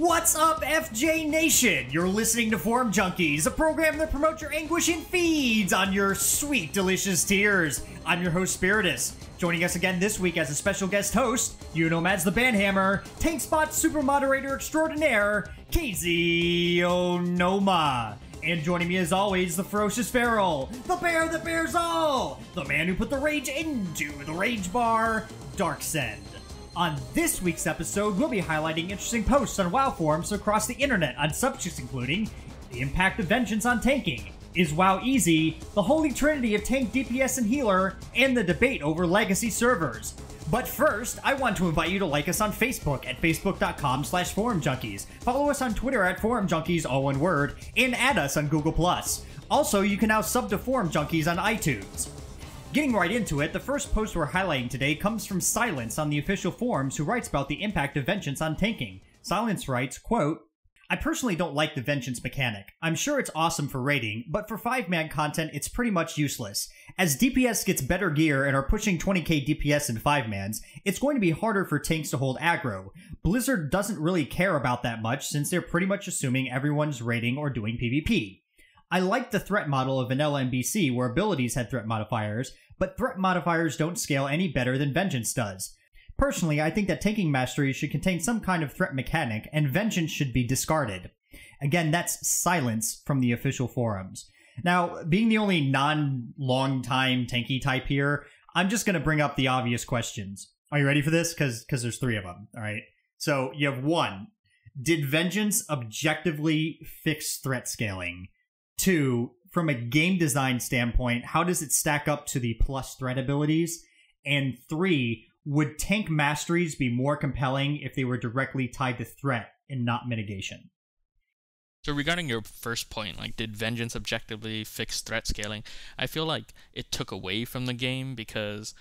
What's up, FJ Nation? You're listening to Forum Junkies, a program that promotes your anguish and feeds on your sweet, delicious tears. I'm your host, Spiritus. Joining us again this week as a special guest host, you know Mads the Bandhammer, TankSpot supermoderator extraordinaire, Kazeyonoma. And joining me as always, the ferocious feral, the bear that bears all, the man who put the rage into the rage bar, Darksend. On this week's episode, we'll be highlighting interesting posts on WoW forums across the internet on subjects including the impact of vengeance on tanking, is WoW easy, the holy trinity of tank, DPS, and healer, and the debate over legacy servers. But first, I want to invite you to like us on Facebook at facebook.com/forumjunkies, follow us on Twitter at forumjunkies, all one word, and add us on Google+. Also, you can now sub to Forum Junkies on iTunes. Getting right into it, the first post we're highlighting today comes from Sceilence on the official forums, who writes about the impact of vengeance on tanking. Sceilence writes, quote, I personally don't like the vengeance mechanic. I'm sure it's awesome for raiding, but for 5-man content it's pretty much useless. As DPS gets better gear and are pushing 20k DPS in 5-mans, it's going to be harder for tanks to hold aggro. Blizzard doesn't really care about that much since they're pretty much assuming everyone's raiding or doing PvP. I like the threat model of vanilla MBC where abilities had threat modifiers, but threat modifiers don't scale any better than vengeance does. Personally, I think that tanking mastery should contain some kind of threat mechanic, and vengeance should be discarded. Again, that's Sceilence from the official forums. Now, being the only non-long-time tanky type here, I'm just going to bring up the obvious questions. Are you ready for this? Because there's 3 of them, alright? So, you have 1. Did vengeance objectively fix threat scaling? 2, from a game design standpoint, how does it stack up to the plus threat abilities? And 3, would tank masteries be more compelling if they were directly tied to threat and not mitigation? So regarding your first point, like, did vengeance objectively fix threat scaling? I feel like it took away from the game because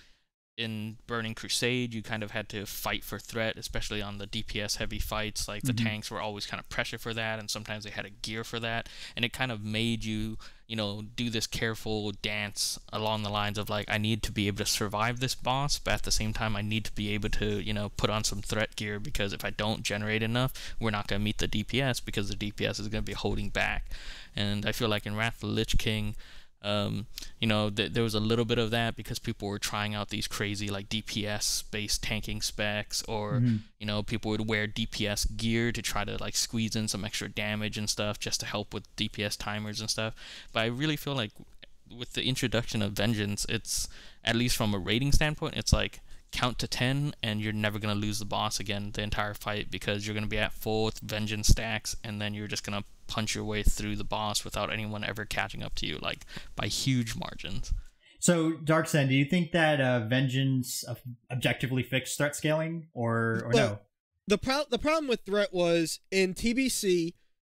in Burning Crusade, you kind of had to fight for threat, especially on the DPS heavy fights. Like, the tanks were always kind of pressure for that, and sometimes they had a gear for that, and it kind of made you, you know, do this careful dance along the lines of, like, I need to be able to survive this boss, but at the same time, I need to be able to, you know, put on some threat gear, because if I don't generate enough, we're not going to meet the DPS, because the DPS is going to be holding back. And I feel like in Wrath of the Lich King, you know, there was a little bit of that because people were trying out these crazy, like, DPS-based tanking specs, or, you know, people would wear DPS gear to try to, like, squeeze in some extra damage and stuff just to help with DPS timers and stuff. But I really feel like with the introduction of Vengeance, it's, at least from a rating standpoint, it's like, count to 10 and you're never going to lose the boss again the entire fight, because you're going to be at full vengeance stacks, and then you're just going to punch your way through the boss without anyone ever catching up to you, like, by huge margins. So, Darksend, do you think that vengeance objectively fixed threat scaling, or no? The problem with threat was, in TBC,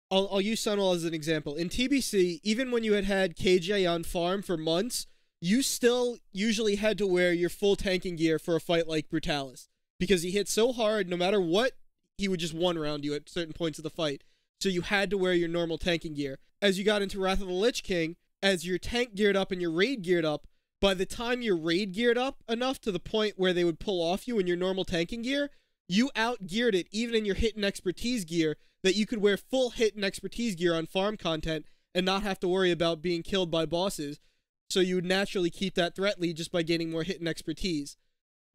I'll use Sunwell as an example. In TBC, even when you had KJ on farm for months, you still usually had to wear your full tanking gear for a fight like Brutalis, because he hit so hard, no matter what, he would just one-round you at certain points of the fight. So you had to wear your normal tanking gear. As you got into Wrath of the Lich King, as your tank geared up and your raid geared up, by the time your raid geared up enough to the point where they would pull off you in your normal tanking gear, you out-geared it, even in your hit and expertise gear, that you could wear full hit and expertise gear on farm content and not have to worry about being killed by bosses. So you would naturally keep that threat lead just by gaining more hit and expertise.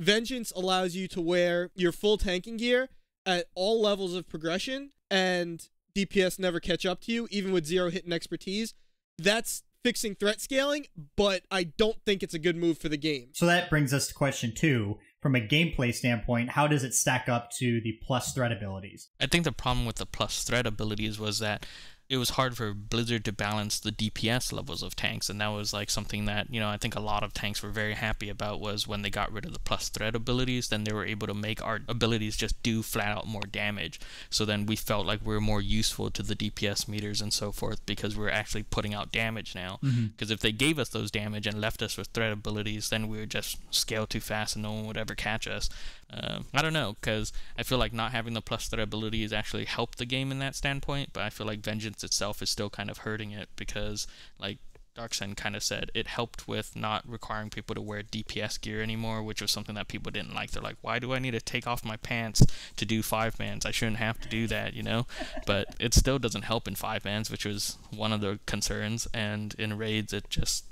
Vengeance allows you to wear your full tanking gear at all levels of progression, and DPS never catch up to you, even with 0 hit and expertise. That's fixing threat scaling, but I don't think it's a good move for the game. So that brings us to question 2. From a gameplay standpoint, how does it stack up to the plus threat abilities? I think the problem with the plus threat abilities was that it was hard for Blizzard to balance the DPS levels of tanks, and that was like something that, you know, I think a lot of tanks were very happy about, was when they got rid of the plus threat abilities, then they were able to make our abilities just do flat out more damage. So then we felt like we were more useful to the DPS meters and so forth, because we're actually putting out damage now. Because if they gave us those damage and left us with threat abilities, then we would just scale too fast and no one would ever catch us. I don't know, because I feel like not having the plus threat abilities actually helped the game in that standpoint, but I feel like Vengeance itself is still kind of hurting it, because, like, Darksend kind of said, it helped with not requiring people to wear DPS gear anymore, which was something that people didn't like. They're like, why do I need to take off my pants to do 5-mans? I shouldn't have to do that, you know? But it still doesn't help in 5-mans, which was one of the concerns. And in raids, it just,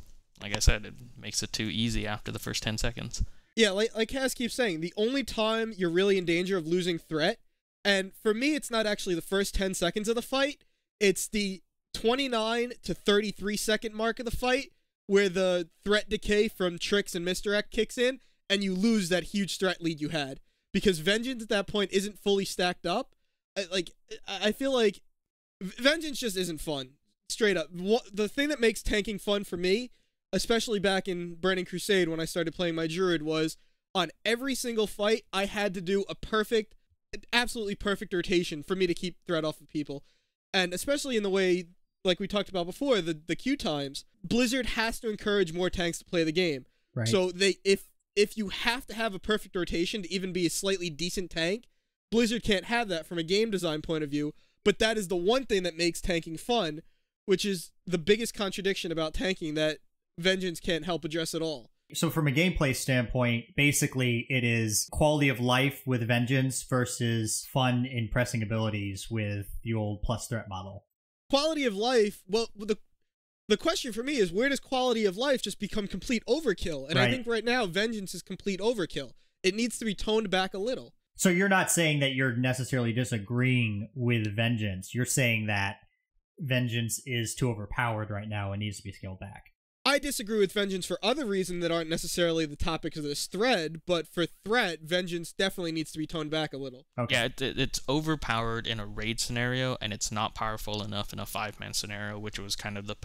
like I said, it makes it too easy after the first 10 seconds. Yeah, like Kaz keeps saying, the only time you're really in danger of losing threat, and for me, it's not actually the first 10 seconds of the fight, it's the 29 to 33 second mark of the fight where the threat decay from tricks and misdirect kicks in and you lose that huge threat lead you had because Vengeance at that point isn't fully stacked up. I feel like Vengeance just isn't fun, straight up. The thing that makes tanking fun for me, especially back in Burning Crusade when I started playing my Druid, was on every single fight I had to do a perfect, absolutely perfect rotation for me to keep threat off of people. And especially in the way, like we talked about before, the queue times, Blizzard has to encourage more tanks to play the game. Right. So if you have to have a perfect rotation to even be a slightly decent tank, Blizzard can't have that from a game design point of view, but that is the one thing that makes tanking fun, which is the biggest contradiction about tanking that Vengeance can't help address at all. So from a gameplay standpoint, basically it is quality of life with Vengeance versus fun in pressing abilities with the old plus threat model. Quality of life, well, the question for me is, where does quality of life just become complete overkill? And I think right now Vengeance is complete overkill. It needs to be toned back a little. So you're not saying that you're necessarily disagreeing with Vengeance. You're saying that Vengeance is too overpowered right now and needs to be scaled back. I disagree with Vengeance for other reasons that aren't necessarily the topic of this thread, but for threat, Vengeance definitely needs to be toned back a little. Okay. Yeah, it's overpowered in a raid scenario, and it's not powerful enough in a 5-man scenario, which was kind of the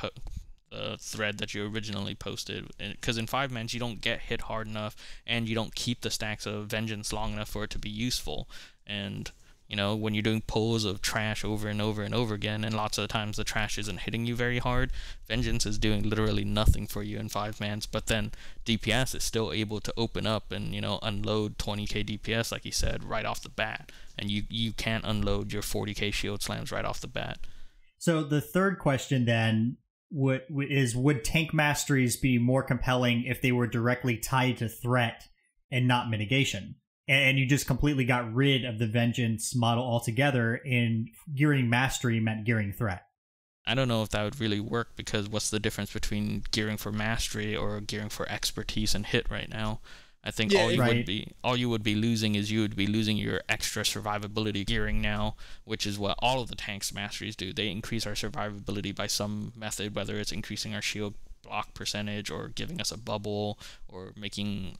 thread that you originally posted. Because in 5-mans, you don't get hit hard enough, and you don't keep the stacks of Vengeance long enough for it to be useful. And you know, when you're doing pulls of trash over and over and over again, and lots of the times the trash isn't hitting you very hard, Vengeance is doing literally nothing for you in 5-mans, but then DPS is still able to open up and, you know, unload 20k DPS, like he said, right off the bat. And you can't unload your 40k shield slams right off the bat. So the third question then would tank masteries be more compelling if they were directly tied to threat and not mitigation? And you just completely got rid of the Vengeance model altogether, and gearing mastery meant gearing threat. I don't know if that would really work, because what's the difference between gearing for mastery or gearing for expertise and hit right now? I think all you would be losing is you would be losing your extra survivability gearing now, which is what all of the tanks masteries do. They increase our survivability by some method, whether it's increasing our shield block percentage or giving us a bubble or making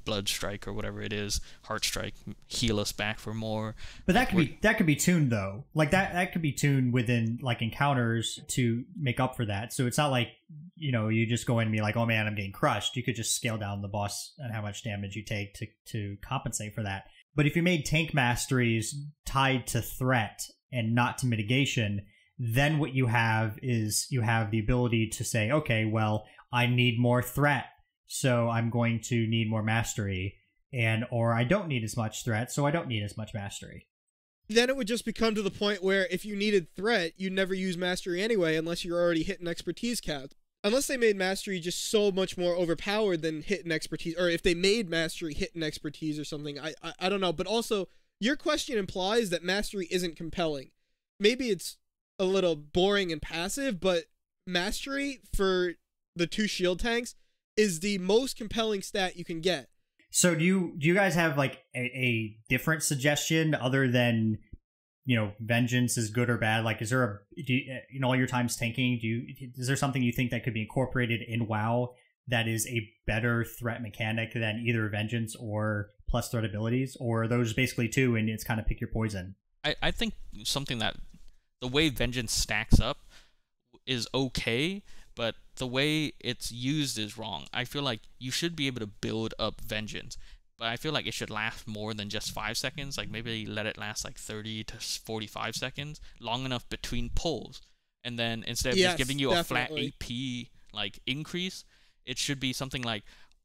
blood strike or whatever it is, heart strike, heal us back for more. But that could be tuned though. Like that could be tuned within like encounters to make up for that. So it's not like, you know, you just go in and be like, oh man, I'm getting crushed. You could just scale down the boss and how much damage you take to compensate for that. But if you made tank masteries tied to threat and not to mitigation, then what you have is you have the ability to say, okay, well, I need more threat, so I'm going to need more mastery, or I don't need as much threat, so I don't need as much mastery. Then it would just become to the point where if you needed threat, you'd never use mastery anyway unless you're already hitting expertise cap. Unless they made mastery just so much more overpowered than hitting expertise, or if they made mastery hitting expertise or something, I don't know. But also, your question implies that mastery isn't compelling. Maybe it's a little boring and passive, but mastery for the 2 shield tanks is the most compelling stat you can get. So do you guys have like a different suggestion other than, you know, Vengeance is good or bad? Like, is there in all your times tanking, is there something you think that could be incorporated in WoW that is a better threat mechanic than either Vengeance or plus threat abilities, or are those basically 2 and it's kind of pick your poison? I think something that the way Vengeance stacks up is okay, but the way it's used is wrong. I feel like you should be able to build up Vengeance, but I feel like it should last more than just 5 seconds. Like maybe let it last like 30 to 45 seconds, long enough between pulls. And then instead of just giving you a flat AP like increase, it should be something like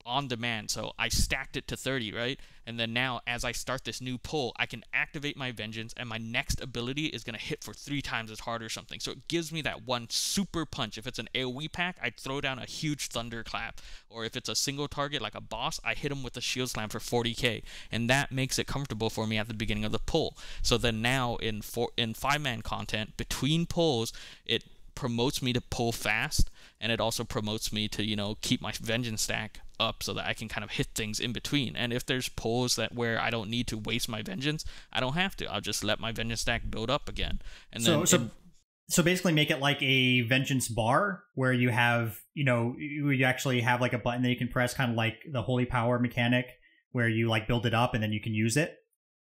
on demand. So I stacked it to 30, right? And then now, as I start this new pull, I can activate my vengeance, and my next ability is going to hit for 3 times as hard or something. So it gives me that one super punch. If it's an AoE pack, I'd throw down a huge thunderclap. Or if it's a single target like a boss, I hit him with a shield slam for 40k. And that makes it comfortable for me at the beginning of the pull. So then now in 5-man content, between pulls, it promotes me to pull fast, and it also promotes me to, you know, keep my vengeance stack up so that I can kind of hit things in between. And if there's pulls where I don't need to waste my vengeance, I don't have to. I'll just let my vengeance stack build up again. And so basically make it like a vengeance bar where you have, you know, you actually have like a button that you can press, kind of like the holy power mechanic where you like build it up and then you can use it.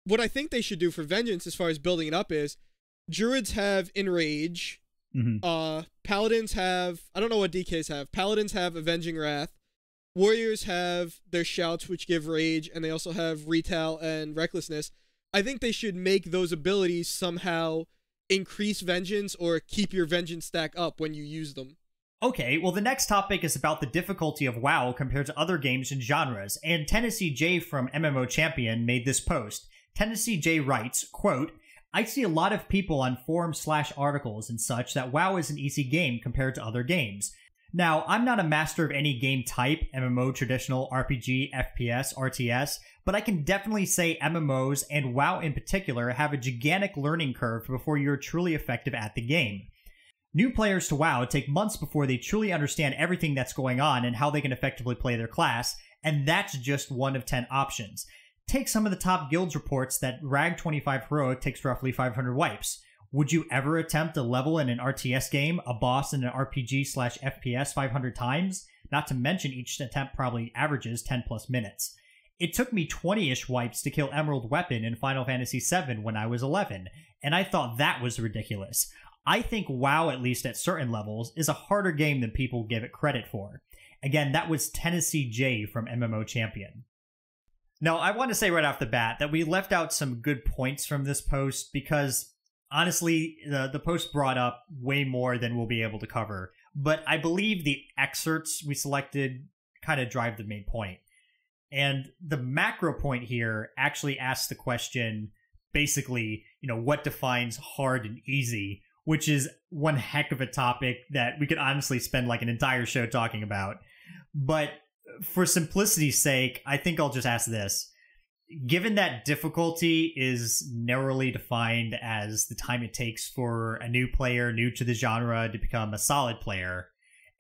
What I think they should do for vengeance as far as building it up is druids have enrage. Paladins have, I don't know what DKs have. Paladins have avenging wrath. Warriors have their shouts, which give rage, and they also have retail and recklessness. I think they should make those abilities somehow increase vengeance or keep your vengeance stack up when you use them. Okay, well, the next topic is about the difficulty of WoW compared to other games and genres, and Tennesseej from MMO Champion made this post. Tennesseej writes, quote, I see a lot of people on forums/articles and such that WoW is an easy game compared to other games. Now, I'm not a master of any game type, MMO, traditional, RPG, FPS, RTS, but I can definitely say MMOs, and WoW in particular, have a gigantic learning curve before you're truly effective at the game. New players to WoW take months before they truly understand everything that's going on and how they can effectively play their class, and that's just one of 10 options. Take some of the top guilds reports that Rag 25 Heroic takes roughly 500 wipes. Would you ever attempt a level in an RTS game, a boss in an RPG/FPS 500 times? Not to mention each attempt probably averages 10 plus minutes. It took me 20-ish wipes to kill Emerald Weapon in Final Fantasy VII when I was 11, and I thought that was ridiculous. I think WoW, at least at certain levels, is a harder game than people give it credit for. Again, that was Tennesseej from MMO Champion. Now, I want to say right off the bat that we left out some good points from this post because, honestly, the post brought up way more than we'll be able to cover. But I believe the excerpts we selected kind of drive the main point. And the macro point here actually asks the question, basically, you know, what defines hard and easy, which is one heck of a topic that we could honestly spend like an entire show talking about. But for simplicity's sake, I think I'll just ask this. Given that difficulty is narrowly defined as the time it takes for a new player new to the genre to become a solid player,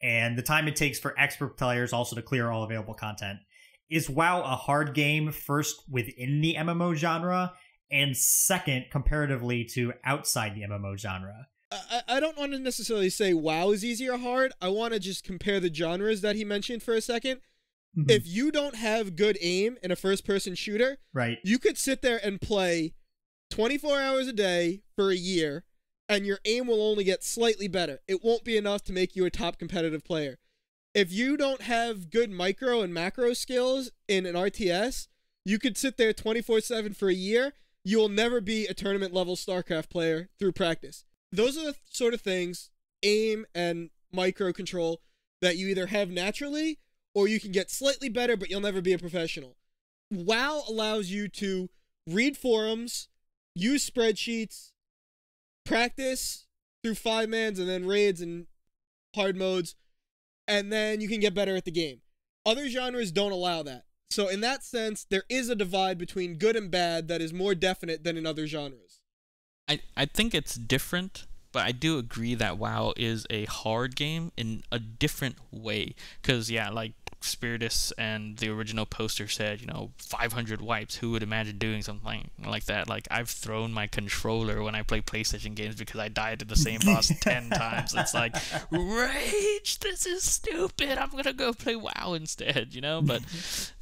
and the time it takes for expert players also to clear all available content, is WoW a hard game first within the MMO genre, and second comparatively to outside the MMO genre? I don't want to necessarily say WoW is easy or hard. I want to just compare the genres that he mentioned for a second. If you don't have good aim in a first-person shooter, right, you could sit there and play 24 hours a day for a year, and your aim will only get slightly better. It won't be enough to make you a top competitive player. If you don't have good micro and macro skills in an RTS, you could sit there 24/7 for a year. You will never be a tournament-level StarCraft player through practice. Those are the sort of things, aim and micro control, that you either have naturally or you can get slightly better, but you'll never be a professional. WoW allows you to read forums, use spreadsheets, practice through 5-mans and then raids and hard modes, and then you can get better at the game. Other genres don't allow that. So in that sense, there is a divide between good and bad that is more definite than in other genres. I think it's different, but I do agree that WoW is a hard game in a different way. Because, yeah, like Spiritus and the original poster said, you know, 500 wipes. Who would imagine doing something like that? Like, I've thrown my controller when I play PlayStation games because I died to the same boss 10 times. It's like, rage, this is stupid. I'm going to go play WoW instead, you know? But,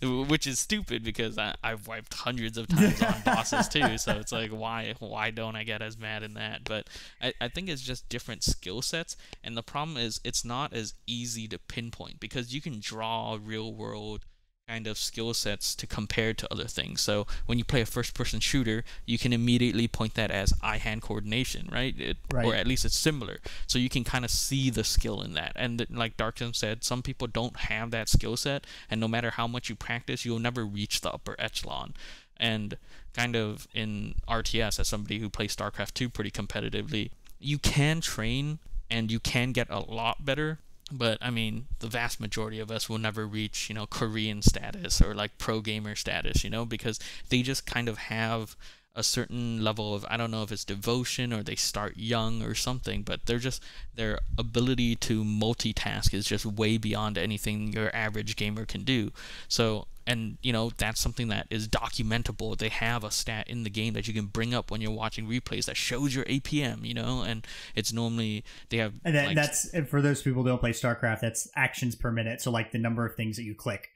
which is stupid because I've wiped hundreds of times on bosses too. So it's like, why don't I get as mad in that? But I think it's just different skill sets. And the problem is it's not as easy to pinpoint because you can draw real world kind of skill sets to compare to other things. So when you play a first-person shooter, you can immediately point that as eye-hand coordination, right? Or at least it's similar. So you can kind of see the skill in that. And like Darksend said, some people don't have that skill set, and no matter how much you practice, you'll never reach the upper echelon. And kind of in RTS, as somebody who plays StarCraft 2 pretty competitively, you can train and you can get a lot better. But I mean, the vast majority of us will never reach, Korean status or like pro gamer status, because they just kind of have a certain level of, I don't know if it's devotion or they start young or something, but their ability to multitask is just way beyond anything your average gamer can do. So, and that's something that is documentable. They have a stat in the game that you can bring up when you're watching replays that shows your APM, and it's normally they have. And then and for those people who don't play StarCraft, that's actions per minute. So like the number of things that you click.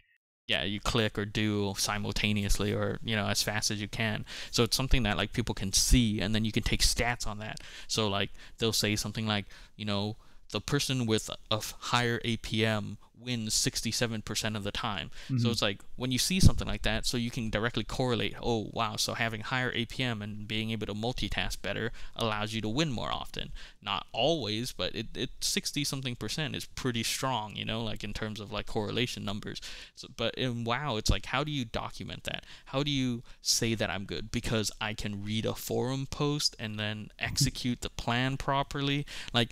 Yeah, you click or do simultaneously or, as fast as you can. So it's something that like people can see, and then you can take stats on that. So like they'll say something like, the person with a higher APM wins 67% of the time. Mm-hmm. So it's like when you see something like that, so you can directly correlate, oh wow, so having higher APM and being able to multitask better allows you to win more often. Not always, but it 60 something percent is pretty strong, like in terms of like correlation numbers. So, but in WoW, it's like, how do you document that? How do you say that I'm good? Because I can read a forum post and then execute the plan properly. Like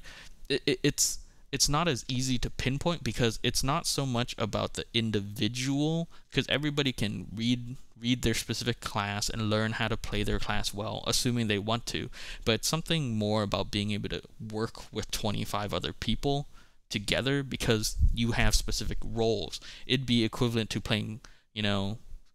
it's not as easy to pinpoint, because it's not so much about the individual, because everybody can read their specific class and learn how to play their class well, assuming they want to, but it's something more about being able to work with 25 other people together because you have specific roles. It'd be equivalent to playing,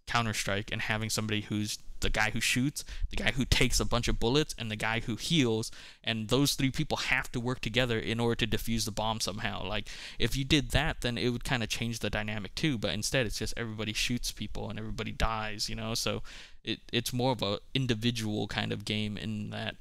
Counter-Strike and having somebody who's the guy who shoots, the guy who takes a bunch of bullets, and the guy who heals, and those three people have to work together in order to defuse the bomb somehow. Like, if you did that, then it would kind of change the dynamic too, but instead it's just everybody shoots people and everybody dies, so it's more of a individual kind of game in that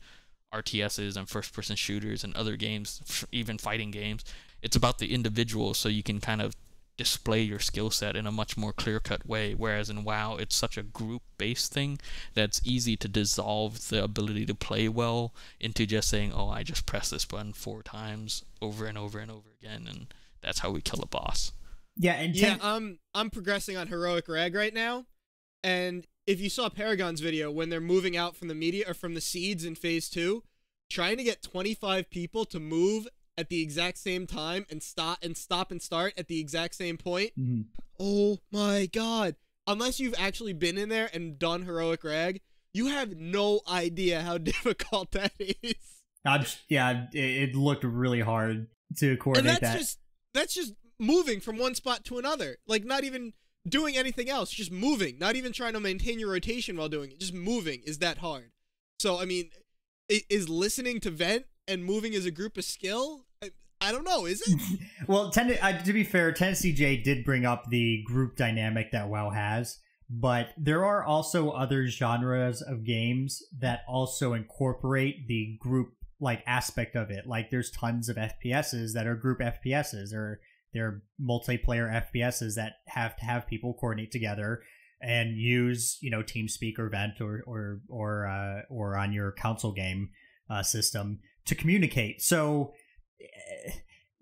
RTSs and first-person shooters and other games, even fighting games, it's about the individual, so you can kind of display your skill set in a much more clear-cut way, whereas in WoW it's such a group-based thing that's easy to dissolve the ability to play well into just saying, oh, I just press this button 4 times over and over and over again, and that's how we kill a boss. Yeah, and I'm progressing on Heroic Rag right now, and if you saw Paragon's video when they're moving out from the media or from the seeds in phase 2, trying to get 25 people to move at the exact same time and stop and start at the exact same point. Mm-hmm. Oh my god. Unless you've actually been in there and done Heroic Rag, you have no idea how difficult that is. It looked really hard to coordinate and that's just moving from one spot to another. Like, not even doing anything else, just moving. Not even trying to maintain your rotation while doing it. Just moving is that hard. So, I mean, is listening to vent and moving as a group a skill? I don't know, is it? Well, to be fair, Tennesseej did bring up the group dynamic that WoW has, but there are also other genres of games that also incorporate the group aspect of it. Like, there's tons of FPSs that are group FPSs, or they're multiplayer FPSs that have to have people coordinate together and use, TeamSpeak or Vent or on your console game system to communicate. So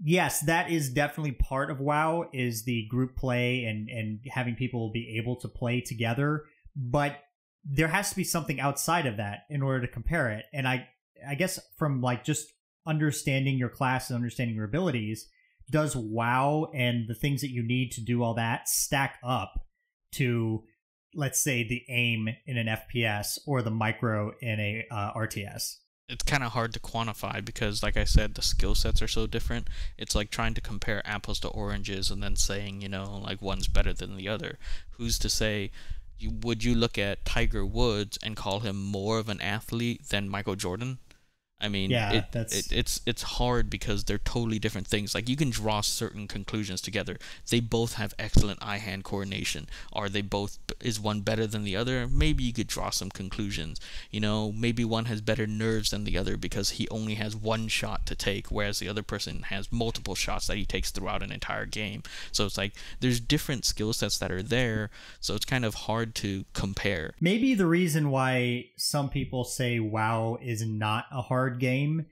yes, that is definitely part of WoW, is the group play and having people be able to play together, but there has to be something outside of that in order to compare it. And I guess from just understanding your class and understanding your abilities, does WoW and the things that you need to do all that stack up to, let's say, the aim in an FPS or the micro in a RTS? It's kind of hard to quantify because, like I said, the skill sets are so different. It's like trying to compare apples to oranges and then saying, one's better than the other. Who's to say? Would you look at Tiger Woods and call him more of an athlete than Michael Jordan? I mean, Yeah, it's hard because they're totally different things. Like, you can draw certain conclusions together. They both have excellent eye-hand coordination. Is one better than the other? Maybe you could draw some conclusions. You know, maybe one has better nerves than the other because he only has one shot to take, whereas the other person has multiple shots that he takes throughout an entire game. So it's like, there's different skill sets that are there, so it's kind of hard to compare. Maybe the reason why some people say WoW is not a hard game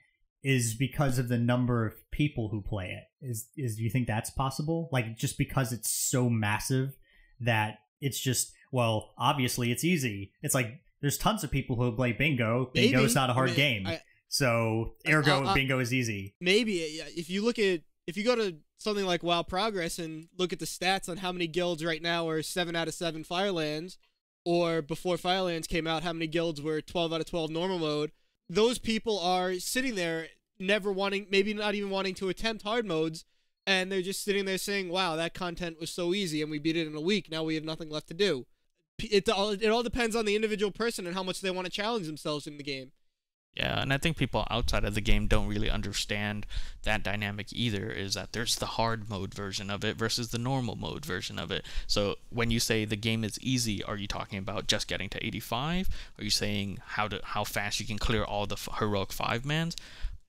is because of the number of people who play it. Do you think that's possible? Like, just because it's so massive that it's just, well, obviously it's easy. It's like, there's tons of people who play Bingo. Bingo's not a hard game. So, ergo, Bingo is easy. Maybe. If you go to something like WoW Progress and look at the stats on how many guilds right now are 7 out of 7 Firelands, or before Firelands came out, how many guilds were 12 out of 12 normal mode, those people are sitting there maybe not even wanting to attempt hard modes, and they're just sitting there saying, wow, that content was so easy and we beat it in a week, now we have nothing left to do. It all depends on the individual person and how much they want to challenge themselves in the game. Yeah, and I think people outside of the game don't really understand that dynamic either, is that there's the hard mode version of it versus the normal mode version of it. So when you say the game is easy, are you talking about just getting to 85? Are you saying how fast you can clear all the heroic 5-mans,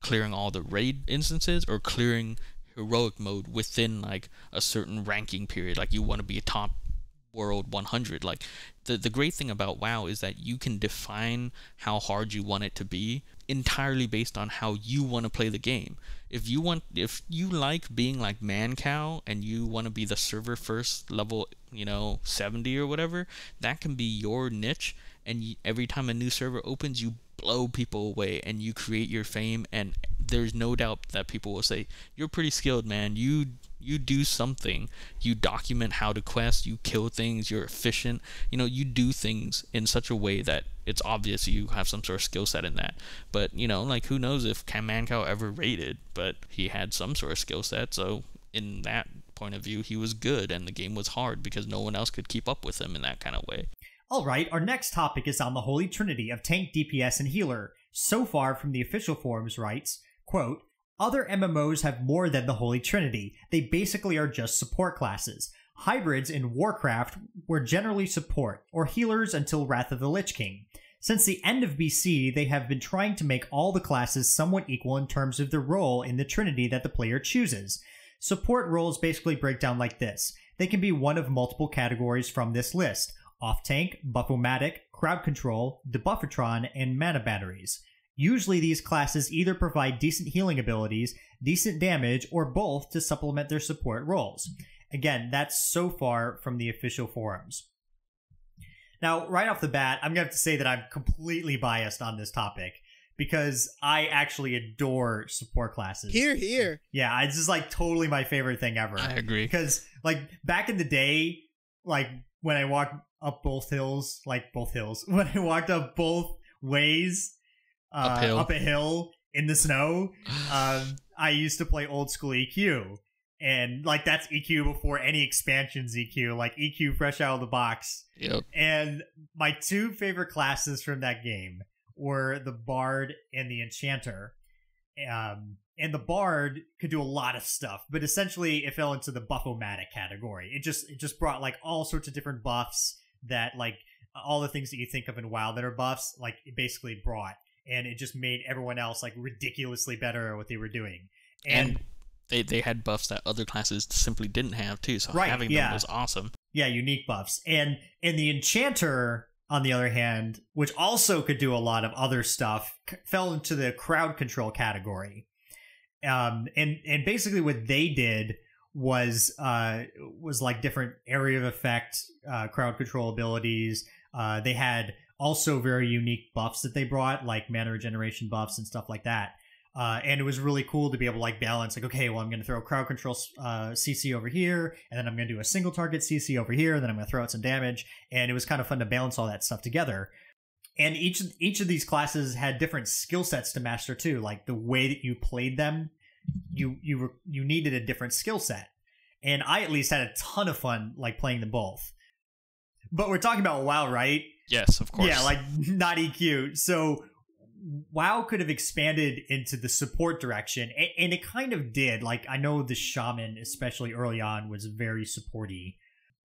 clearing all the raid instances, or clearing heroic mode within like a certain ranking period, like you want to be a top world 100? Like, the great thing about WoW is that you can define how hard you want it to be entirely based on how you want to play the game. If you like being like Mancow and you want to be the server first level, 70 or whatever, that can be your niche, and every time a new server opens, you blow people away and you create your fame, and there's no doubt that people will say, you're pretty skilled, man. You do something. You document how to quest, you kill things, you're efficient. You do things in such a way that it's obvious you have some sort of skill set in that. But, like, who knows if Mancow ever raided, but he had some sort of skill set, so in that point of view, he was good, and the game was hard because no one else could keep up with him in that kind of way. Alright, our next topic is on the holy trinity of tank, DPS, and healer. Sofar from the official forums writes, quote, other MMOs have more than the holy trinity. They basically are just support classes. Hybrids in Warcraft were generally support, or healers until Wrath of the Lich King. Since the end of BC, they have been trying to make all the classes somewhat equal in terms of their role in the trinity that the player chooses. Support roles basically break down like this. They can be one of multiple categories from this list: off-tank, buffomatic, crowd control, debuffatron, and mana batteries. Usually these classes either provide decent healing abilities, decent damage, or both to supplement their support roles. Again, that's so far from the official forums. Now, right off the bat, I'm going to have to say that I'm completely biased on this topic, because I actually adore support classes. Hear, hear. Yeah, it's just like totally my favorite thing ever. I agree. Because like back in the day, like when I walked up both hills, when I walked up both ways, up a hill in the snow, I used to play old school EQ. And like that's EQ before any expansions EQ, like EQ fresh out of the box. Yep. And my two favorite classes from that game were the Bard and the Enchanter. And the Bard could do a lot of stuff, but essentially it fell into the buffomatic category. It just brought like all sorts of different buffs that like all the things that you think of in WoW that are buffs, like it basically brought. And it just made everyone else like ridiculously better at what they were doing. And they had buffs that other classes simply didn't have too, so having them was awesome. Yeah, unique buffs. And the Enchanter, on the other hand, which also could do a lot of other stuff, fell into the crowd control category. And basically what they did was like different area of effect, crowd control abilities. They had also very unique buffs that they brought, like mana regeneration buffs and stuff like that. And it was really cool to be able to like balance, like, okay, well, I'm going to throw crowd control CC over here, and then I'm going to do a single target CC over here, and then I'm going to throw out some damage. And it was kind of fun to balance all that stuff together. And each of these classes had different skill sets to master too. Like the way that you played them, you needed a different skill set. And I at least had a ton of fun like playing them both. But we're talking about WoW, right? Yes, of course. Yeah, like not EQ. So WoW could have expanded into the support direction, and it kind of did. Like, I know the shaman, especially early on, was very supporty,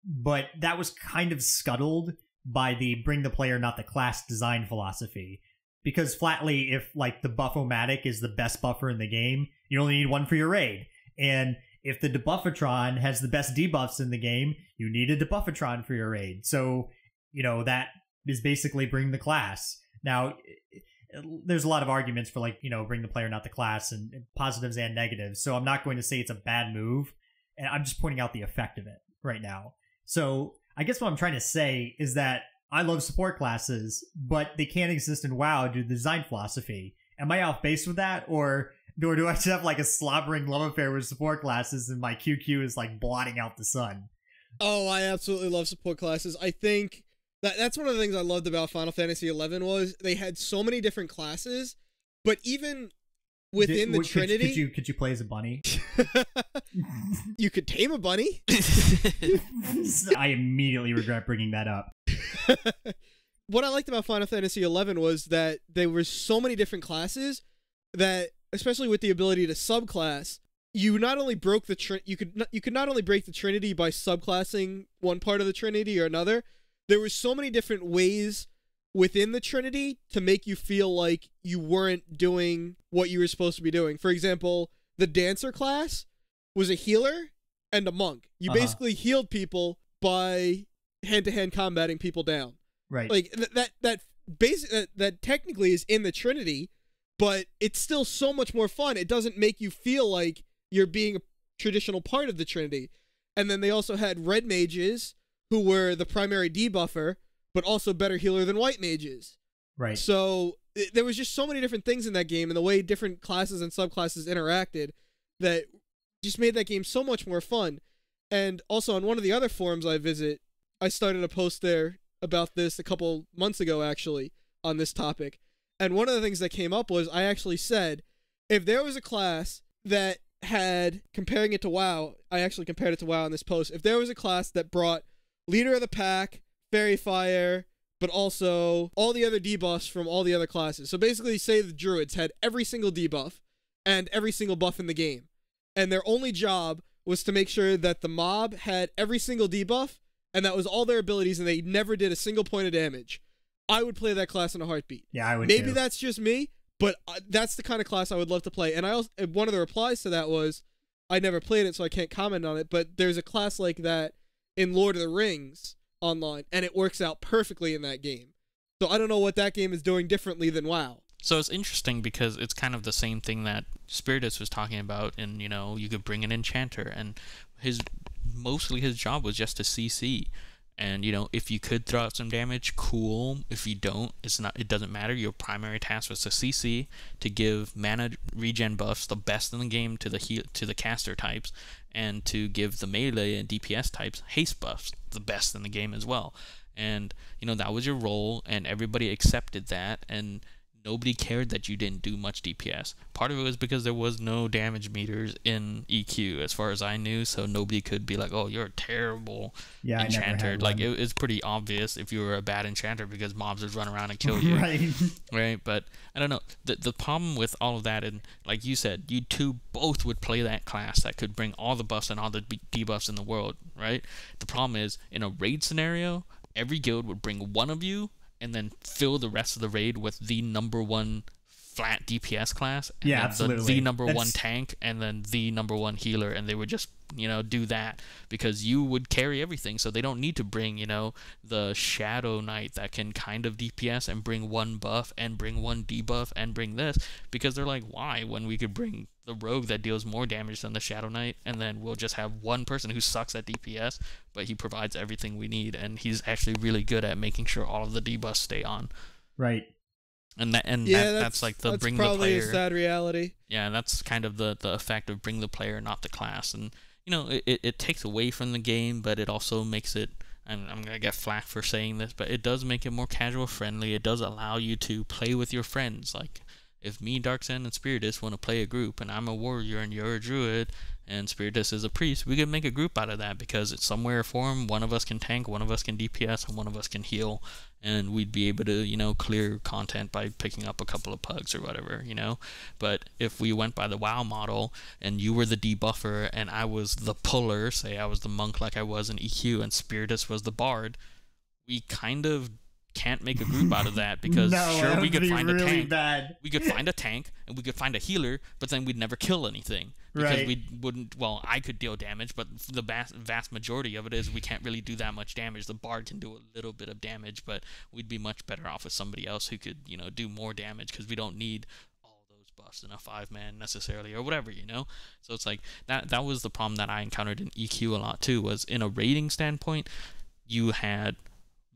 but that was kind of scuttled by the bring the player, not the class design philosophy. Because flatly, if like the Buff-O-Matic is the best buffer in the game, you only need one for your raid. And if the Debuffatron has the best debuffs in the game, you need a Debuffatron for your raid. So, you know, that is basically bring the class. Now, there's a lot of arguments for, like, you know, bring the player, not the class, and positives and negatives. So I'm not going to say it's a bad move. And I'm just pointing out the effect of it right now. So I guess what I'm trying to say is that I love support classes, but they can't exist in WoW due to the design philosophy. Am I off base with that? Or do I just have like a slobbering love affair with support classes and my QQ is like blotting out the sun? Oh, I absolutely love support classes. I think that's one of the things I loved about Final Fantasy XI was they had so many different classes, but even within the Trinity... Could you play as a bunny? You could tame a bunny. I immediately regret bringing that up. What I liked about Final Fantasy XI was that there were so many different classes that, especially with the ability to subclass, you not only broke the you could not only break the Trinity by subclassing one part of the Trinity or another. There were so many different ways within the Trinity to make you feel like you weren't doing what you were supposed to be doing. For example, the Dancer class was a healer and a monk. You basically healed people by hand-to-hand combating people down. Right. Like that technically is in the Trinity, but it's still so much more fun. It doesn't make you feel like you're being a traditional part of the Trinity. And then they also had red mages who were the primary debuffer, but also better healer than white mages. Right. So there was just so many different things in that game, and the way different classes and subclasses interacted that just made that game so much more fun. And also on one of the other forums I visit, I started a post there about this a couple months ago, actually, on this topic. And one of the things that came up was I actually said, if there was a class that had, comparing it to WoW, I actually compared it to WoW in this post, if there was a class that brought Leader of the Pack, Fairy Fire, but also all the other debuffs from all the other classes. So basically, say the Druids had every single debuff and every single buff in the game. And their only job was to make sure that the mob had every single debuff, and that was all their abilities, and they never did a single point of damage. I would play that class in a heartbeat. Yeah, I would Maybe too. that's just me, but that's the kind of class I would love to play. And I also, one of the replies to that was, I never played it, so I can't comment on it, but there's a class like that in Lord of the Rings online, and it works out perfectly in that game. So I don't know what that game is doing differently than WoW. So it's interesting because it's kind of the same thing that Spiritus was talking about, and you know, you could bring an enchanter, and mostly his job was just to CC. And you know, if you could throw out some damage, cool. If you don't, it doesn't matter. Your primary task was to CC, to give mana regen buffs, the best in the game, to the caster types, and to give the melee and DPS types haste buffs, the best in the game as well. And you know, that was your role, and everybody accepted that, and nobody cared that you didn't do much DPS. Part of it was because there was no damage meters in EQ, as far as I knew, so nobody could be like, oh, you're a terrible enchanter. Like, it's pretty obvious if you were a bad enchanter because mobs would run around and kill you. Right. Right? But, I don't know. The problem with all of that, and like you said, you two both would play that class that could bring all the buffs and all the debuffs in the world, right? The problem is, in a raid scenario, every guild would bring one of you, and then fill the rest of the raid with the number one flat DPS class, and yeah, then absolutely. the number one tank, and then the number one healer, and they would just, you know, do that because you would carry everything, so they don't need to bring, you know, the Shadow Knight that can kind of DPS and bring one buff and bring one debuff and bring this, because they're like, why, when we could bring the rogue that deals more damage than the Shadow Knight, and then we'll just have one person who sucks at DPS, but he provides everything we need, and he's actually really good at making sure all of the debuffs stay on. Right. That's like the bring the player. That's probably a sad reality. Yeah, that's kind of the effect of bring the player, not the class. And, you know, it takes away from the game, but it also makes it, I'm going to get flack for saying this, but it does make it more casual friendly. It does allow you to play with your friends. Like, if me, Darksend, and Spiritus want to play a group, and I'm a warrior and you're a druid, and Spiritus is a priest, we can make a group out of that because it's somewhere form. One of us can tank, one of us can DPS, and one of us can heal, and we'd be able to, you know, clear content by picking up a couple of pugs or whatever, you know. But if we went by the WoW model, and you were the debuffer, and I was the puller, say I was the monk like I was in EQ, and Spiritus was the bard, we kind of can't make a group out of that because sure, we could find really a tank. We could find a tank and we could find a healer, but then we'd never kill anything because we wouldn't. Well, I could deal damage, but the vast majority of it is we can't really do that much damage. The bard can do a little bit of damage, but we'd be much better off with somebody else who could, you know, do more damage because we don't need all those buffs in a 5-man necessarily or whatever, you know. So it's like that was the problem that I encountered in EQ a lot too. Was in a raiding standpoint, you had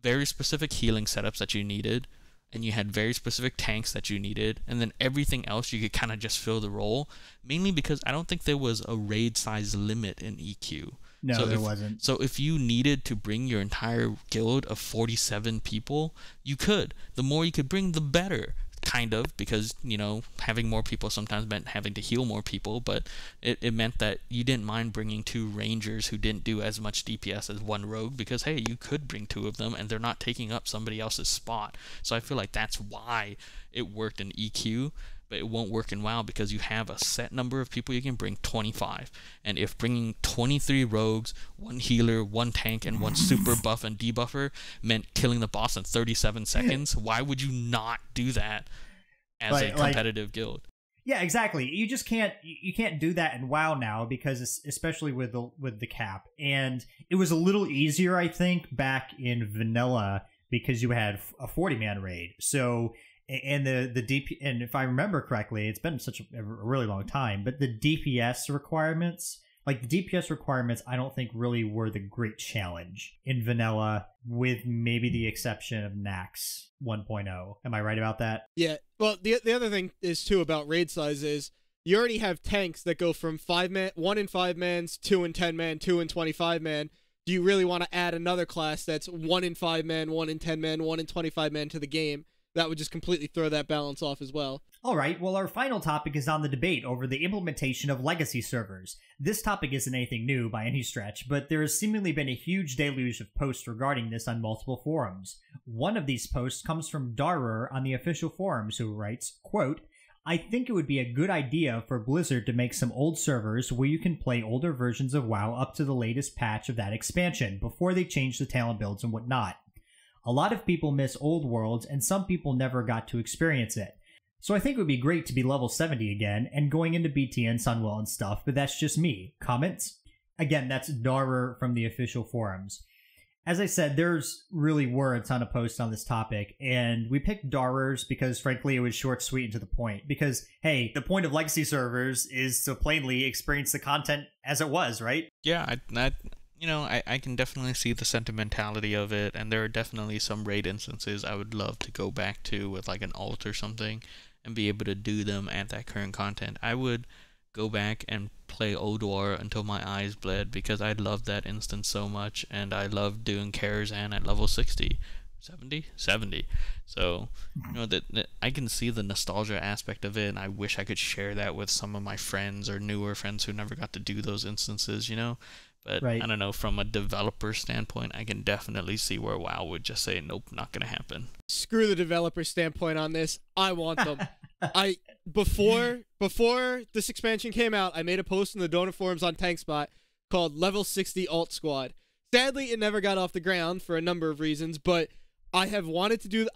very specific healing setups that you needed, and you had very specific tanks that you needed, and then everything else you could kind of just fill the role, mainly because I don't think there was a raid size limit in EQ. No, there wasn't. So if you needed to bring your entire guild of 47 people, you could. The more you could bring, the better. Kind of, because, you know, having more people sometimes meant having to heal more people, but it meant that you didn't mind bringing 2 rangers who didn't do as much DPS as 1 rogue, because hey, you could bring 2 of them and they're not taking up somebody else's spot. So I feel like that's why it worked in EQ, but it won't work in WoW because you have a set number of people you can bring, 25. And if bringing 23 rogues, 1 healer, 1 tank, and 1 super buff and debuffer meant killing the boss in 37 seconds, why would you not do that as a competitive guild? Yeah, exactly. You just can't do that in WoW now because especially with the cap. And it was a little easier, I think, back in vanilla because you had a 40-man raid. So and the DP, and if I remember correctly, it's been such a really long time, but the DPS requirements, like the DPS requirements, I don't think really were the great challenge in vanilla, with maybe the exception of Nax 1.0. Am I right about that? Yeah. Well, the other thing is too about raid size is you already have tanks that go from 5-man, 1 in 5-mans, 2 in 10-man, 2 in 25-man. Do you really want to add another class that's 1 in 5-man, 1 in 10-man, 1 in 25-man to the game? That would just completely throw that balance off as well. All right, well, our final topic is on the debate over the implementation of legacy servers. This topic isn't anything new by any stretch, but there has seemingly been a huge deluge of posts regarding this on multiple forums. One of these posts comes from Daruur on the official forums, who writes, quote, "I think it would be a good idea for Blizzard to make some old servers where you can play older versions of WoW up to the latest patch of that expansion before they change the talent builds and whatnot. A lot of people miss old worlds, and some people never got to experience it. So I think it would be great to be level 70 again, and going into BT and Sunwell and stuff, but that's just me. Comments?" Again, that's Daruur from the official forums. As I said, there's really were a ton of posts on this topic, and we picked Daruur's because, frankly, it was short, sweet, and to the point. Because, hey, the point of legacy servers is to plainly experience the content as it was, right? Yeah, I can definitely see the sentimentality of it, and there are definitely some raid instances I would love to go back to with like an alt or something and be able to do them at that current content. I would go back and play Old War until my eyes bled because I loved that instance so much, and I loved doing Karazhan at level 60. 70. So, you know, that I can see the nostalgia aspect of it, and I wish I could share that with some of my friends or newer friends who never got to do those instances, you know. But right. I don't know, from a developer standpoint, I can definitely see where WoW would just say, nope, not going to happen. Screw the developer standpoint on this. I want them. Before this expansion came out, I made a post in the donor forums on TankSpot called Level 60 Alt Squad. Sadly, it never got off the ground for a number of reasons, but I have wanted to do...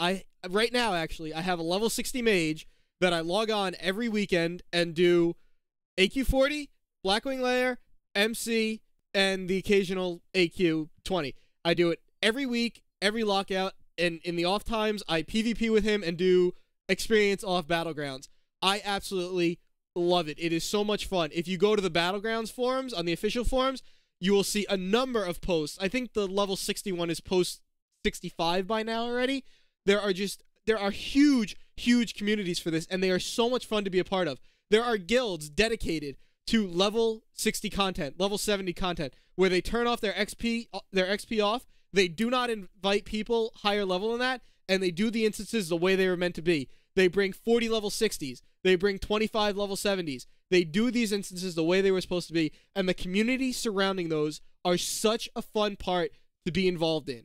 right now, actually, I have a level 60 mage that I log on every weekend and do AQ40, Blackwing Layer, MC, and the occasional AQ20. I do it every week, every lockout, and in the off times, I PvP with him and do experience off Battlegrounds. I absolutely love it. It is so much fun. If you go to the Battlegrounds forums, on the official forums, you will see a number of posts. I think the level 61 is post 65 by now already. There are huge communities for this, and they are so much fun to be a part of. There are guilds dedicated to level 60 content, level 70 content, where they turn off their XP off. They do not invite people higher level than that, and they do the instances the way they were meant to be. They bring 40 level 60s. They bring 25 level 70s. They do these instances the way they were supposed to be, and the community surrounding those are such a fun part to be involved in.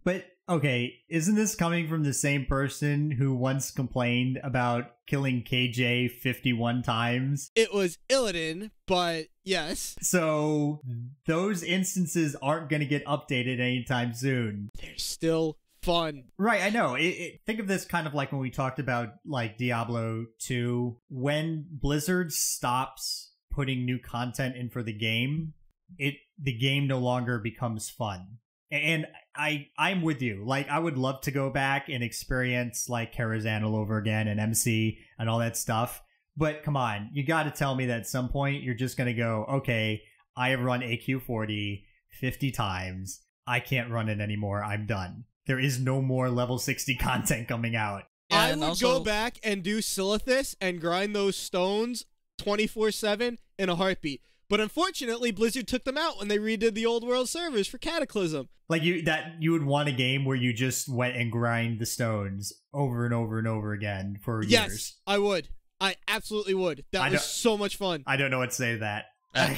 But, okay, isn't this coming from the same person who once complained about killing KJ 51 times? It was Illidan, but yes. So, those instances aren't going to get updated anytime soon. They're still fun. Right, I know. Think of this kind of like when we talked about, like, Diablo 2. When Blizzard stops putting new content in for the game, the game no longer becomes fun. And I'm with you. Like, I would love to go back and experience, like, Karazhan all over again and MC and all that stuff. But come on, you got to tell me that at some point you're just going to go, okay, I have run AQ40 50 times. I can't run it anymore. I'm done. There is no more level 60 content coming out. I would go back and do Sceilence and grind those stones 24/7 in a heartbeat. But unfortunately, Blizzard took them out when they redid the old world servers for Cataclysm. Like you would want a game where you just went and grind the stones over and over and over again for years. Yes, I would. I absolutely would. That was so much fun. I don't know what to say to that. I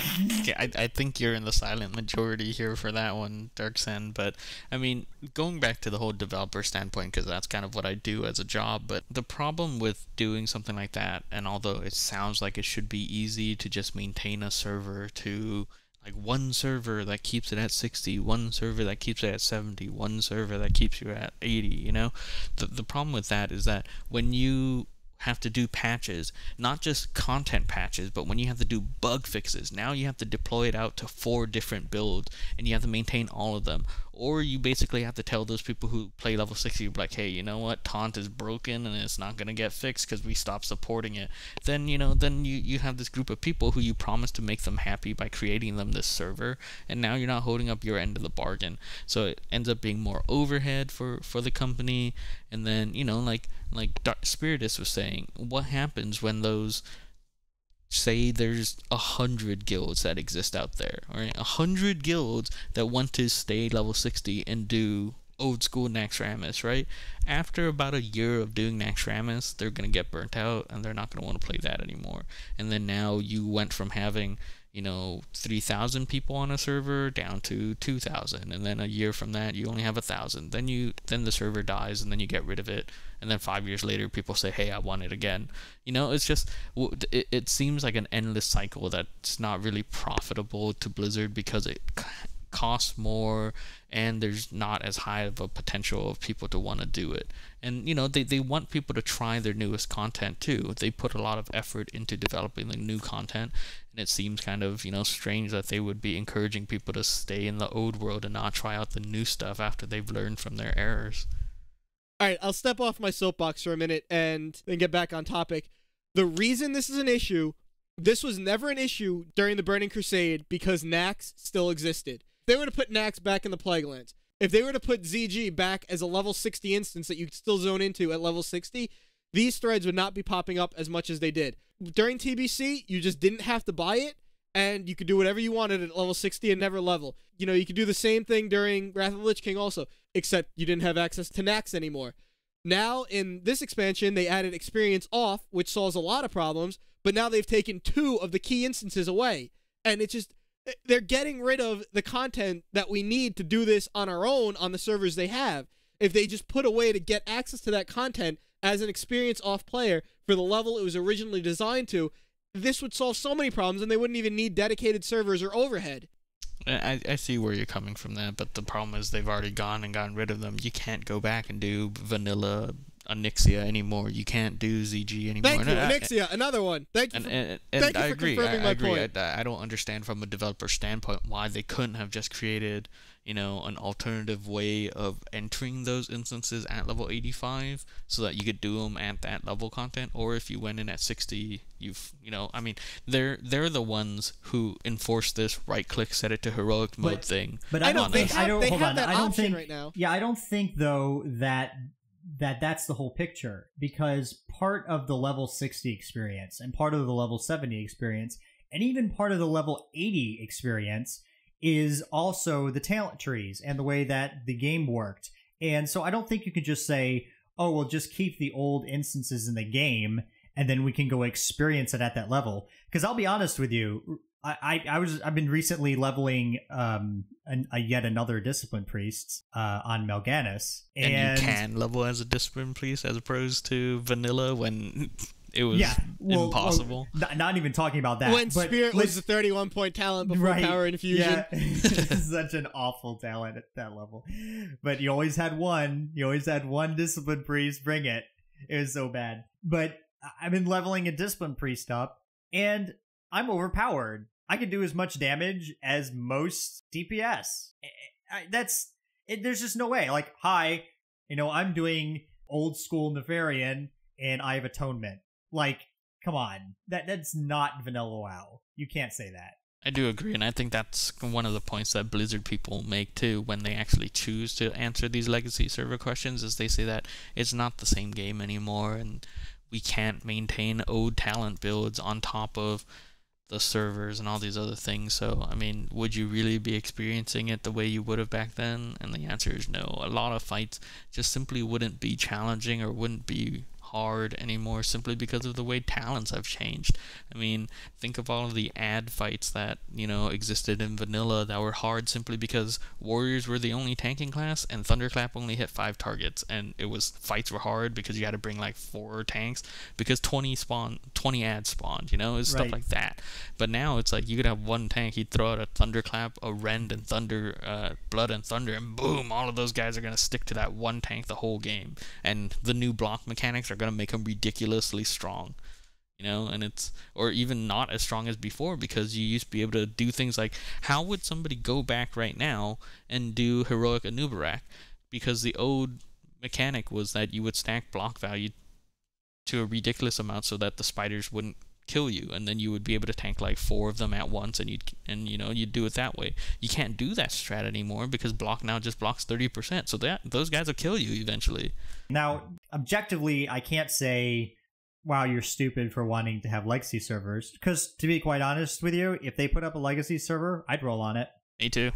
think you're in the silent majority here for that one, Darksend. But I mean, going back to the whole developer standpoint, because that's kind of what I do as a job. But the problem with doing something like that, and although it sounds like it should be easy to just maintain a server to like one server that keeps it at 60, one server that keeps it at 70, one server that keeps you at 80, you know, the problem with that is that when you have to do patches, not just content patches, but when you have to do bug fixes, now you have to deploy it out to 4 different builds and you have to maintain all of them. Or you basically have to tell those people who play level 60, like, hey, you know what, Taunt is broken and it's not going to get fixed because we stopped supporting it. Then, you know, you have this group of people who you promised to make them happy by creating them this server, and now you're not holding up your end of the bargain. So it ends up being more overhead for the company. And then, you know, like Spiritus was saying, what happens when those, say there's 100 guilds that exist out there, right? 100 guilds that want to stay level 60 and do old school Naxxramas, right? After about a year of doing Naxxramas, they're going to get burnt out and they're not going to want to play that anymore. And then now you went from having, you know, 3,000 people on a server down to 2,000, and then a year from that you only have 1,000. Then the server dies and then you get rid of it, and then 5 years later people say, hey, I want it again. You know, it's just, it seems like an endless cycle that's not really profitable to Blizzard because it costs more and there's not as high of a potential of people to want to do it. And you know, they want people to try their newest content too. They put a lot of effort into developing the new content, and it seems kind of, you know, strange that they would be encouraging people to stay in the old world and not try out the new stuff after they've learned from their errors. Alright, I'll step off my soapbox for a minute and then get back on topic. The reason this is an issue, this was never an issue during the Burning Crusade because Naxx still existed. If they were to put Naxx back in the Plaguelands, if they were to put ZG back as a level 60 instance that you could still zone into at level 60, these threads would not be popping up as much as they did. During TBC, you just didn't have to buy it, and you could do whatever you wanted at level 60 and never level. You know, you could do the same thing during Wrath of the Lich King also, except you didn't have access to Naxx anymore. Now, in this expansion, they added experience off, which solves a lot of problems, but now they've taken 2 of the key instances away, and it's just, they're getting rid of the content that we need to do this on our own on the servers they have. If they just put a way to get access to that content as an experience off player for the level it was originally designed to, this would solve so many problems and they wouldn't even need dedicated servers or overhead. I see where you're coming from that, but the problem is they've already gone and gotten rid of them. You can't go back and do vanilla Onyxia anymore. You can't do ZG anymore. Thank you, Onyxia, another one. Thank you for confirming my point. I don't understand from a developer standpoint why they couldn't have just created, you know, an alternative way of entering those instances at level 85 so that you could do them at that level content. Or if you went in at 60, you know, I mean, they're the ones who enforce this right-click, set it to heroic mode thing. But I don't think right now. Yeah, I don't think though that's the whole picture, because part of the level 60 experience and part of the level 70 experience and even part of the level 80 experience is also the talent trees and the way that the game worked. And so I don't think you could just say, oh, well, just keep the old instances in the game, and then we can go experience it at that level. Because I'll be honest with you, I've been recently leveling yet another discipline priest on Melganis, and you can level as a discipline priest as opposed to vanilla when it was impossible. Well, not even talking about that. When Spirit was a 31-point talent before Power Infusion. Yeah. Such an awful talent at that level. But you always had one. You always had one discipline priest. Bring it. It was so bad. But I've been leveling a discipline priest up, and I'm overpowered. I can do as much damage as most DPS. There's just no way. Like, hi, I'm doing old school Nefarian, and I have Atonement. Like, come on. That's not vanilla WoW. You can't say that. I do agree, and I think that's one of the points that Blizzard people make too when they actually choose to answer these legacy server questions, is they say that it's not the same game anymore, and we can't maintain old talent builds on top of the servers and all these other things. So, I mean, would you really be experiencing it the way you would have back then? And the answer is no. A lot of fights just simply wouldn't be challenging or wouldn't be hard anymore simply because of the way talents have changed. I mean, think of all of the ad fights that, existed in vanilla that were hard simply because warriors were the only tanking class and Thunderclap only hit 5 targets, and fights were hard because you had to bring like 4 tanks because 20 ads spawned, it's stuff like that. But now it's like you could have one tank, he'd throw out a Thunderclap, a Rend, and Blood and Thunder, and boom, all of those guys are going to stick to that one tank the whole game. And the new block mechanics are going to make them ridiculously strong, and or even not as strong as before, because you used to be able to do things like, how would somebody go back right now and do Heroic Anubarak? Because the old mechanic was that you would stack block value to a ridiculous amount so that the spiders wouldn't kill you, and then you would be able to tank like 4 of them at once, and you'd do it that way. You can't do that strat anymore because block now just blocks 30%, so those guys will kill you eventually. Now, objectively, I can't say, wow, you're stupid for wanting to have legacy servers, because to be quite honest with you, if they put up a legacy server, I'd roll on it. Me too.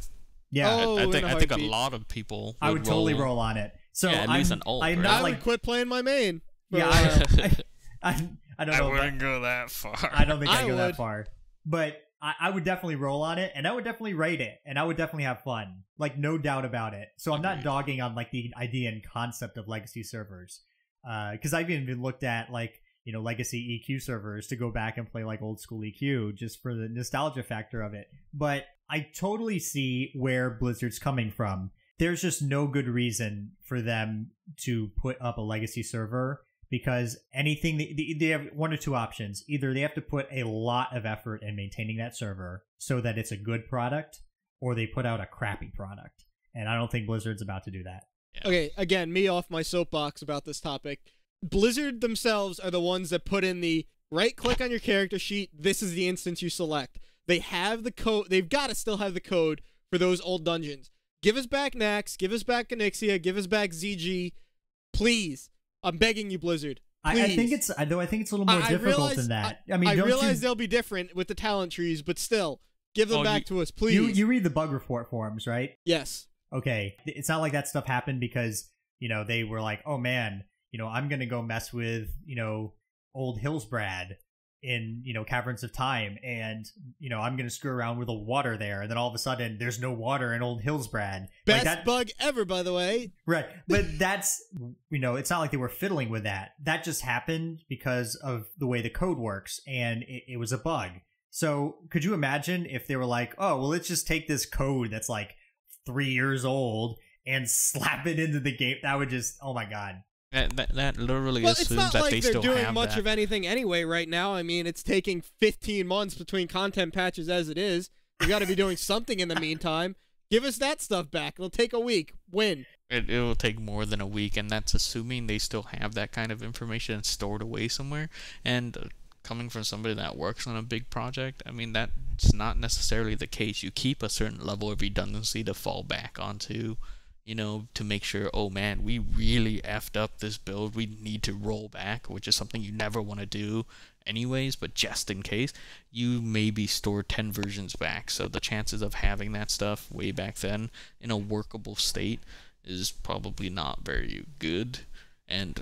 Yeah, I think a lot of people I would totally roll on it. So at least an ult. I'm right? not I would quit playing my main. I don't know. I wouldn't go that far. I don't think I'd go that far. But I would definitely roll on it, and I would definitely rate it, and I would definitely have fun. Like, no doubt about it. So I'm not dogging on, like, the idea and concept of legacy servers. Because I've even looked at, like, legacy EQ servers to go back and play, like, old school EQ just for the nostalgia factor of it. But I totally see where Blizzard's coming from. There's just no good reason for them to put up a legacy server, because anything they have one or two options. Either they have to put a lot of effort in maintaining that server so that it's a good product, or they put out a crappy product. And I don't think Blizzard's about to do that. Yeah. Okay, again, me off my soapbox about this topic. Blizzard themselves are the ones that put in the right click on your character sheet. This is the instance you select. They have the code. They've got to still have the code for those old dungeons. Give us back Nax. Give us back Onyxia. Give us back ZG. Please. I'm begging you, Blizzard. I think it's a little more difficult than that. I realize they'll be different with the talent trees, but still, give them back to us, please. You read the bug report forums, right? Yes. Okay. It's not like that stuff happened because, they were like, oh man, I'm going to go mess with, old Hillsbrad in, Caverns of Time, and, I'm going to screw around with the water there, and then all of a sudden there's no water in old Hillsbrad. Best bug ever, by the way. Right. But that's, it's not like they were fiddling with that. That just happened because of the way the code works, and it was a bug. So could you imagine if they were like, oh, well, let's just take this code that's like 3 years old and slap it into the game? That would just, oh my God. That literally assumes that they still have that. It's not like they're doing much of anything anyway right now. I mean, it's taking 15 months between content patches as it is. You got to be doing something in the meantime. Give us that stuff back. It'll take a week. Win. It will take more than a week, and that's assuming they still have that kind of information stored away somewhere. And coming from somebody that works on a big project, I mean, that's not necessarily the case. You keep a certain level of redundancy to fall back onto, to make sure, oh man, we really effed up this build, we need to roll back, which is something you never want to do anyways, but just in case, you maybe store 10 versions back, so the chances of having that stuff way back then in a workable state is probably not very good. And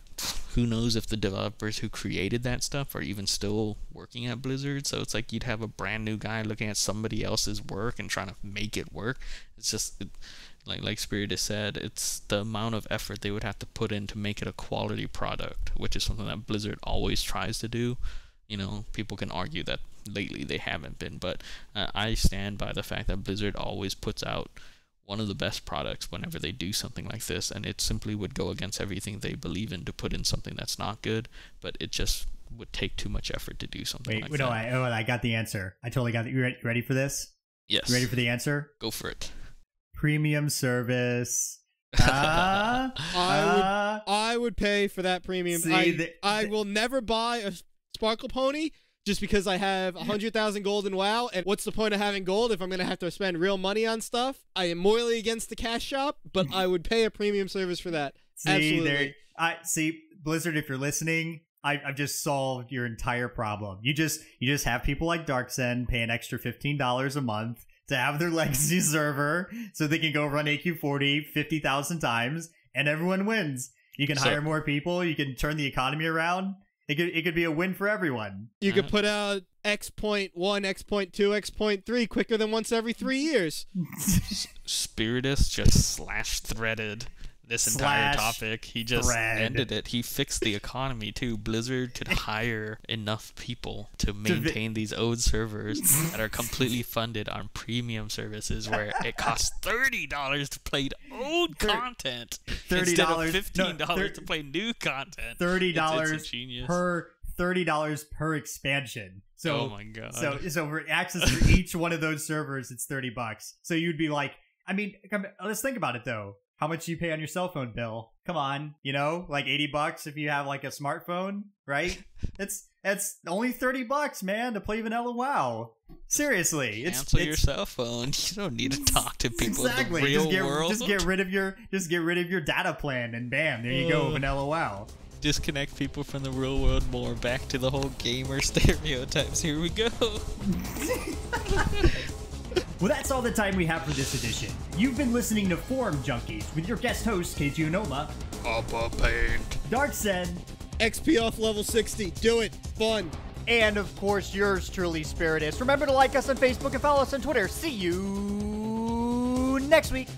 who knows if the developers who created that stuff are even still working at Blizzard. So it's like you'd have a brand new guy looking at somebody else's work and trying to make it work. It's just like Spiritus said, it's the amount of effort they would have to put in to make it a quality product, which is something that Blizzard always tries to do. You know, people can argue that lately they haven't been, but I stand by the fact that Blizzard always puts out one of the best products whenever they do something like this, and it simply would go against everything they believe in to put in something that's not good, but it just would take too much effort to do something like that. No, I got the answer. I totally got it. You ready for this? Yes. You ready for the answer? Go for it. Premium service. I would pay for that premium. I will never buy a Sparkle Pony just because I have 100,000 gold in WoW, and what's the point of having gold if I'm going to have to spend real money on stuff? I am morally against the cash shop, but I would pay a premium service for that. Absolutely. Blizzard, if you're listening, I've just solved your entire problem. You just have people like Darksend pay an extra $15 a month to have their legacy server so they can go run AQ40 50,000 times, and everyone wins. You can hire more people. You can turn the economy around. It could be a win for everyone. You could put out X.1, X.2, X.3 quicker than once every 3 years. Spiritus just /threaded this entire topic. He just ended it. He fixed the economy too. Blizzard could hire enough people to maintain these old servers that are completely funded on premium services where it costs $30 to play old content instead of $15 to play new content. $30 per expansion. So, oh my god. So for access to each one of those servers, it's $30. So you'd be like, I mean, let's think about it though. How much do you pay on your cell phone bill? Come on, like $80 if you have like a smartphone, right? It's only $30, man, to play vanilla WoW. Seriously, cancel your cell phone. You don't need to talk to people in the real world. Just get rid of your data plan, and bam, there you go, vanilla WoW. Disconnect people from the real world more. Back to the whole gamer stereotypes. Here we go. Well, that's all the time we have for this edition. You've been listening to Forum Junkies with your guest host, Kazeyonoma, Upper Paint, Darksend, XP off level 60. Do it. Fun. And, of course, yours truly, Spiritus. Remember to like us on Facebook and follow us on Twitter. See you next week.